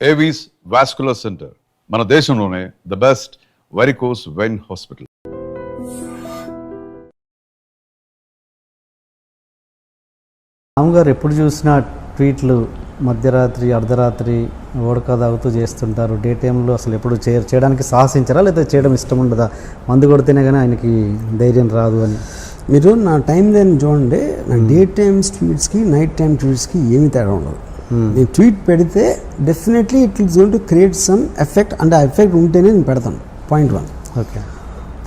Avis vascular centre మన దేశంలోనే the best varicose vein hospital. Ram ఎప్పుడు చూసినా ట్వీట్లు మధ్యరాత్రి అర్ధరాత్రి ఓడక తాగుతూ చేస్తుంటారు. డే టైంలో అసలు ఎప్పుడు చేయడానికి సాహసించారా లేదా చేయడం ఇష్టం ఉండదా? మందు కొడితేనే కానీ ఆయనకి ధైర్యం రాదు అని. మీరు నా టైం లైన్ చూడండి, నా డే టైమ్స్ ట్వీట్స్కి నైట్ టైం ట్వీట్స్కి ఏమి తేడా ఉండదు. నేను ట్వీట్ పెడితే definitely it is going to create some effect, అంటే ఆ ఎఫెక్ట్ ఉంటేనే నేను పెడతాను. Point 1. Okay.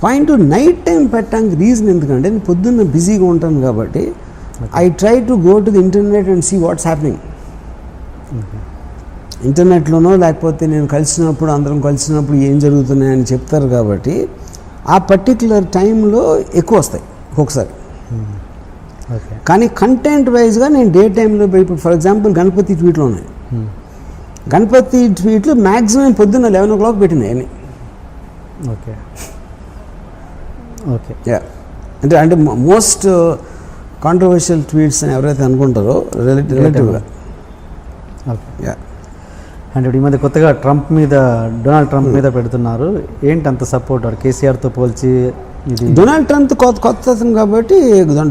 Point 2, night time పెట్టడానికి రీజన్ ఎందుకంటే నేను పొద్దున్న బిజీగా ఉంటాను కాబట్టి I try to go to the internet and see what's happening. ఇంటర్నెట్లోనో లేకపోతే నేను కలిసినప్పుడు అందరం కలిసినప్పుడు ఏం జరుగుతున్నాయని చెప్తారు కాబట్టి ఆ పర్టిక్యులర్ టైంలో ఎక్కువ వస్తాయి ఒక్కొక్కసారి. కానీ కంటెంట్ వైజ్గా నేను డే టైంలో ఇప్పుడు ఫర్ ఎగ్జాంపుల్ గణపతి ట్వీట్లు ఉన్నాయి. గణపతి ట్వీట్లు మ్యాక్సిమం పొద్దున్న 11 o'clock పెట్టినాయి అన్ని. ఓకే ఓకే అంటే అంటే మోస్ట్ కాంట్రవర్షియల్ ట్వీట్స్ అని ఎవరైతే అనుకుంటారో రిలేటివ్గా. ఓకే. అంటే ఈ మధ్య కొత్తగా డొనాల్డ్ ట్రంప్ మీద పెడుతున్నారు. ఏంటి అంత సపోర్ట్? కేసీఆర్తో పోల్చి ఇది డొనాల్డ్ ట్రంప్ కొత్త అతను కాబట్టి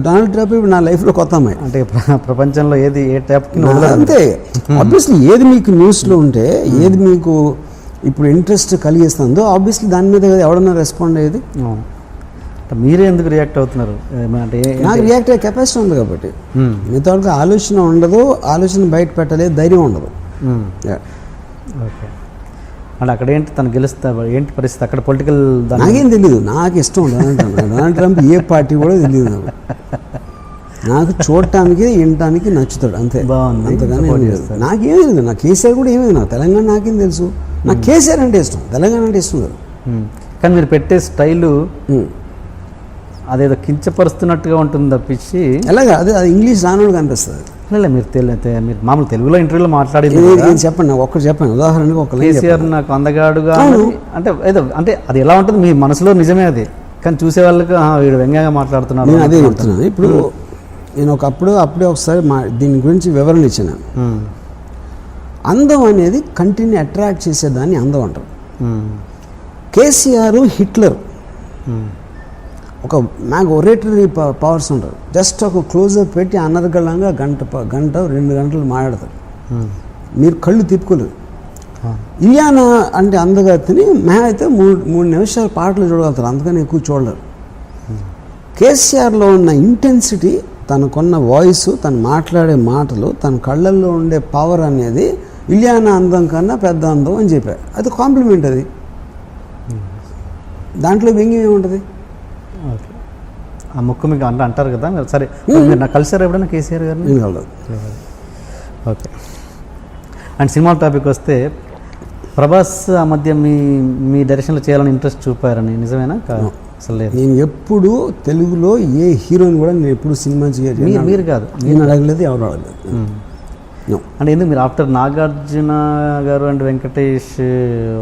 డొనాల్డ్ ట్రంప్ ఇప్పుడు నా లైఫ్లో కొత్త అమ్మాయి. అంటే ప్రపంచంలో ఏది ఏ ట్యాప్కి అంతే. ఆబ్వియస్లీ ఏది మీకు న్యూస్లో ఉంటే ఏది మీకు ఇప్పుడు ఇంట్రెస్ట్ కలిగిస్తుందో ఆబ్వియస్లీ దాని మీద ఎవడన్నా రెస్పాండ్ అయ్యేది. మీరే ఎందుకు రియాక్ట్ అవుతున్నారు? అంటే నాకు రియాక్ట్ అయ్యే కెపాసిటీ ఉంది కాబట్టి. మిగతా వాళ్ళకి ఆలోచన ఉండదు, ఆలోచన బయట పెట్టలేదు, ధైర్యం ఉండదు. ఓకే. అంటే అక్కడ ఏంటి తను గెలుస్తా ఏంటి పరిస్థితి అక్కడ పొలిటికల్? నాకేం తెలియదు, నాకు ఇష్టం డొనాల్డ్ ట్రంప్ ఏ పార్టీ కూడా తెలియదు నాకు. నాకు చూడటానికి వినటానికి నచ్చుతాడు అంతే. బాగుంది. అంతగానే నాకేమీ తెలియదు. నాకు కేసీఆర్ కూడా ఏమీ నాకు తెలంగాణ నాకేం తెలుసు. నాకు కేసీఆర్ అంటే ఇష్టం, తెలంగాణ అంటే ఇష్టం కదా. కానీ మీరు పెట్టే స్టైలు అదేదో కించపరుస్తున్నట్టుగా ఉంటుంది తప్పించి ఎలాగా అది ఇంగ్లీష్ రానోడుగా అనిపిస్తుంది. లేదు మీరు మామూలు తెలుగులో ఇంటర్వ్యూలో మాట్లాడేది చెప్పండి, నాకు ఒక్కటి చెప్పండి. ఉదాహరణకు ఒక కేసీఆర్ నాకు అందగాడుగా అంటే ఏదో అంటే అది ఎలా ఉంటుంది మీ మనసులో నిజమే అది, కానీ చూసే వాళ్ళకి వీడు వ్యంగ్యంగా మాట్లాడుతున్నాడు. నేను అదే చెప్తున్నాను. ఇప్పుడు నేను అప్పుడే ఒకసారి దీని గురించి వివరణ ఇచ్చాను. అందం అనేది కంటిని అట్రాక్ట్ చేసేదాన్ని అందం అంటారు. కేసీఆర్ హిట్లర్ ఒక మ్యాగ్ ఒరేటరీ పవర్స్ ఉంటారు. జస్ట్ ఒక క్లోజప్ పెట్టి అనర్గళంగా గంట 2 గంటలు మాట్లాడతారు, మీరు కళ్ళు తిప్పుకోలేరు. ఇలియానా అంటే అందగా తిని అయితే 3 నిమిషాలు పాటలు చూడగలుగుతారు, అందుకని ఎక్కువ చూడలేరు. కేసీఆర్లో ఉన్న ఇంటెన్సిటీ, తనకున్న వాయిస్, తను మాట్లాడే మాటలు, తన కళ్ళల్లో ఉండే పవర్ అనేది ఇలియానా అందం కన్నా పెద్ద అందం అని చెప్పారు. అది కాంప్లిమెంట్. అది దాంట్లో వ్యంగ్యం ఏముంటుంది? ఓకే. ఆ ముక్కు మీకు అంటారు కదా మీరు. సరే, మీరు నాకు కలిసారు ఎప్పుడైనా కేసీఆర్ గారిని? ఓకే. అండ్ సినిమా టాపిక్ వస్తే ప్రభాస్ ఆ మధ్య మీ డైరెక్షన్లో చేయాలని ఇంట్రెస్ట్ చూపారని నిజమేనా? అసలు లేదు. నేను ఎప్పుడు తెలుగులో ఏ హీరోని కూడా నేను ఎప్పుడు సినిమా చేయాలి మీరు కాదు, నేను అడగలేదు, ఎవరు అడగలేదు. అంటే ఎందుకు మీరు ఆఫ్టర్ నాగార్జున గారు అండ్ వెంకటేష్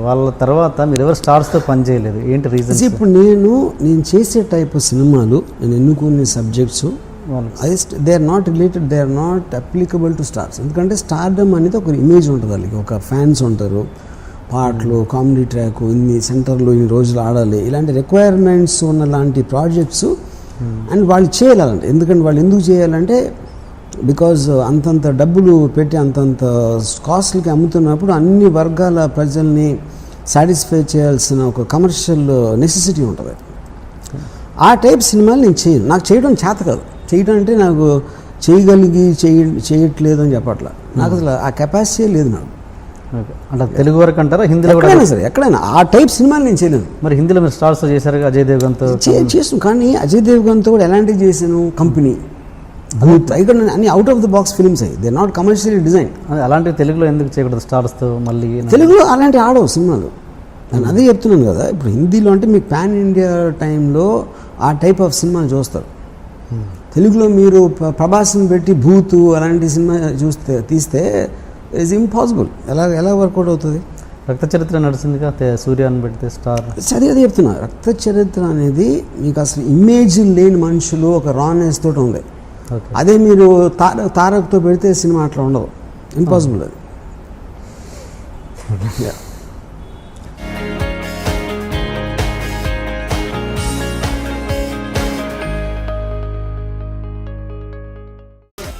వాళ్ళ తర్వాత మీరు ఎవరు స్టార్స్తో పనిచేయలేదు? ఏంటి రీజన్? ఇప్పుడు నేను చేసే టైప్ ఆఫ్ సినిమాలు, నేను ఎన్నుకునే సబ్జెక్ట్స్ అది they are not related, they are not applicable to stars. ఎందుకంటే స్టార్డమ్ అనేది ఒక ఇమేజ్ ఉంటుంది, వాళ్ళకి ఒక ఫ్యాన్స్ ఉంటారు, పాటలు, కామెడీ ట్రాక్, ఇన్ని సెంటర్లో ఇన్ని రోజులు ఆడాలి, ఇలాంటి రిక్వైర్మెంట్స్ ఉన్న లాంటి ప్రాజెక్ట్స్ అండ్ వాళ్ళు చేయాలంటే. ఎందుకంటే వాళ్ళు ఎందుకు చేయాలంటే బికాజ్ అంతంత డబ్బులు పెట్టి అంతంత కాస్ట్లకి అమ్ముతున్నప్పుడు అన్ని వర్గాల ప్రజల్ని సాటిస్ఫై చేయాల్సిన ఒక కమర్షియల్ నెసెసిటీ ఉంటుంది. ఆ టైప్ సినిమాలు నేను చేయను. నాకు చేయడం చేత కాదు. చేయడం అంటే నాకు చేయట్లేదు అని చెప్పట్లా, నాకు అసలు ఆ కెపాసిటీ లేదు నాకు. అంటే తెలుగు వరకు అంటారా? హిందీలో ఎక్కడైనా సరే, ఎక్కడైనా ఆ టైప్ సినిమాలు నేను చేయలేను. మరి హిందీలో మీరు స్టార్స్ చేశారు, అజయ్ దేవ్గన్తో చేసాను. కానీ అజయ్ దేవ్గన్తో కూడా ఎలాంటివి చేశాను? కంపెనీ, భూత్, ఇక్కడ అన్ని out of the box films అయ్యి, దే నాట్ కమర్షియల్లీ డిజైన్. అలాంటివి తెలుగులో ఎందుకు చేయకూడదు స్టార్స్తో? మళ్ళీ తెలుగులో అలాంటి ఆడవు సినిమాలు. నేను అదే చెప్తున్నాను కదా. ఇప్పుడు హిందీలో అంటే మీకు పాన్ ఇండియా టైంలో ఆ టైప్ ఆఫ్ సినిమాలు చూస్తారు. తెలుగులో మీరు ప్రభాస్ని పెట్టి భూతు అలాంటి సినిమా తీస్తే ఇట్స్ ఇంపాసిబుల్. ఎలా వర్కౌట్ అవుతుంది? రక్త చరిత్ర నడిచిందిగా, సూర్యాన్ని పెడితే స్టార్. సరే, అది చెప్తున్నా. రక్త చరిత్ర అనేది మీకు అసలు ఇమేజ్ లేని మనుషులు ఒక రానెస్ తోటి ఉంది. అదే మీరు తారక్తో పెడితే సినిమా అట్లా ఉండదు, ఇంపాసిబుల్. అది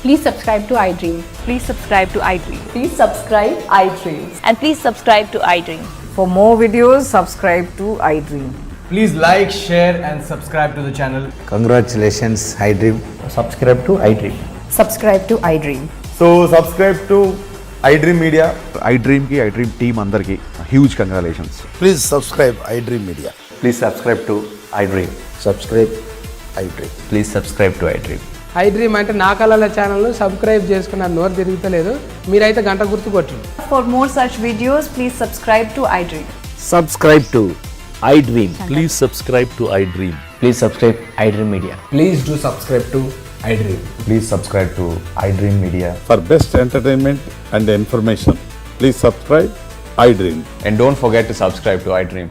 Please subscribe to iDream. Please subscribe to iDream. Please subscribe iDream. And please subscribe to iDream. For more videos, subscribe to iDream. Please like, share and subscribe to the channel. Congratulations, iDream. Subscribe to iDream. Subscribe to iDream. So subscribe to iDream Media. iDream team అందరికి huge congratulations. Please subscribe iDream Media. Please subscribe to iDream. Subscribe iDream. Please subscribe to iDream. iDream అంటే నా కళల ఛానల్ను subscribe చేసుకున్న నోరు తిరుగుతలేదు, మీరైతే గంట గుర్తు కొట్టండి. For more such videos, please subscribe to iDream. Subscribe to iDream. Please subscribe to iDream. Please subscribe iDream Media. Please do subscribe to iDream. Please subscribe to iDream Media. For best entertainment and information, please subscribe iDream. And don't forget to subscribe to iDream.